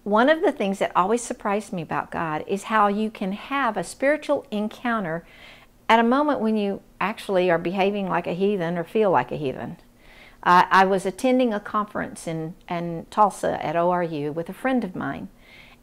one of the things that always surprised me about God is how you can have a spiritual encounter at a moment when you actually are behaving like a heathen or feel like a heathen. I was attending a conference in Tulsa at ORU with a friend of mine,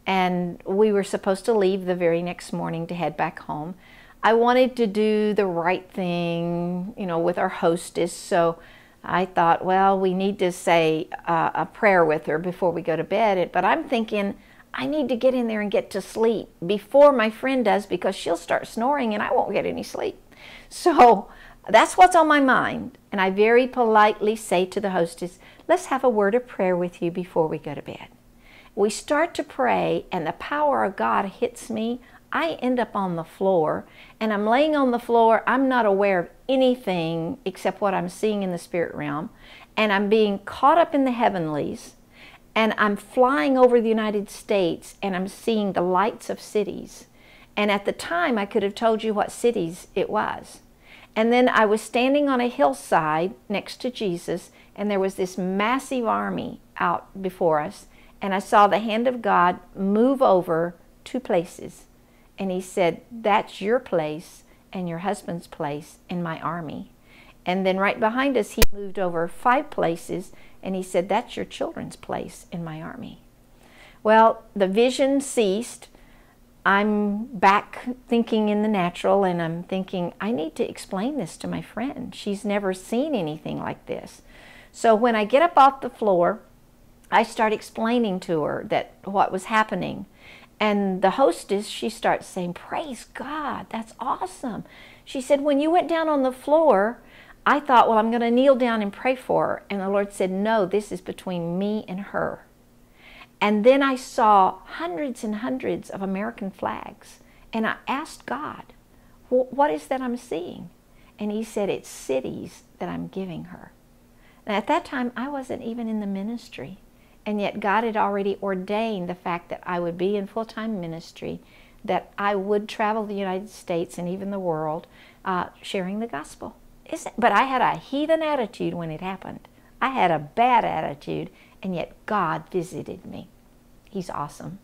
and we were supposed to leave the very next morning to head back home. I wanted to do the right thing, you know, with our hostess, so I thought, well, we need to say a prayer with her before we go to bed. But I'm thinking, I need to get in there and get to sleep before my friend does, because she'll start snoring and I won't get any sleep. So that's what's on my mind. And I very politely say to the hostess, let's have a word of prayer with you before we go to bed. We start to pray and the power of God hits me. I end up on the floor, and I'm laying on the floor. I'm not aware of anything except what I'm seeing in the spirit realm, and I'm being caught up in the heavenlies, and I'm flying over the United States, and I'm seeing the lights of cities. And at the time, I could have told you what cities it was. And then I was standing on a hillside next to Jesus, and there was this massive army out before us, and I saw the hand of God move over 2 places. And he said, that's your place and your husband's place in my army. And then right behind us, he moved over 5 places, and he said, that's your children's place in my army. Well, the vision ceased. I'm back thinking in the natural, and I'm thinking, I need to explain this to my friend. She's never seen anything like this. So when I get up off the floor, I start explaining to her that what was happening. And the hostess, she starts saying, praise God, that's awesome. She said, when you went down on the floor, I thought, well, I'm going to kneel down and pray for her. And the Lord said, no, this is between me and her. And then I saw hundreds and hundreds of American flags. And I asked God, well, what is that I'm seeing? And he said, it's cities that I'm giving her. And at that time, I wasn't even in the ministry. And yet God had already ordained the fact that I would be in full-time ministry, that I would travel the United States and even the world sharing the gospel. But I had a heathen attitude when it happened. I had a bad attitude, and yet God visited me. He's awesome.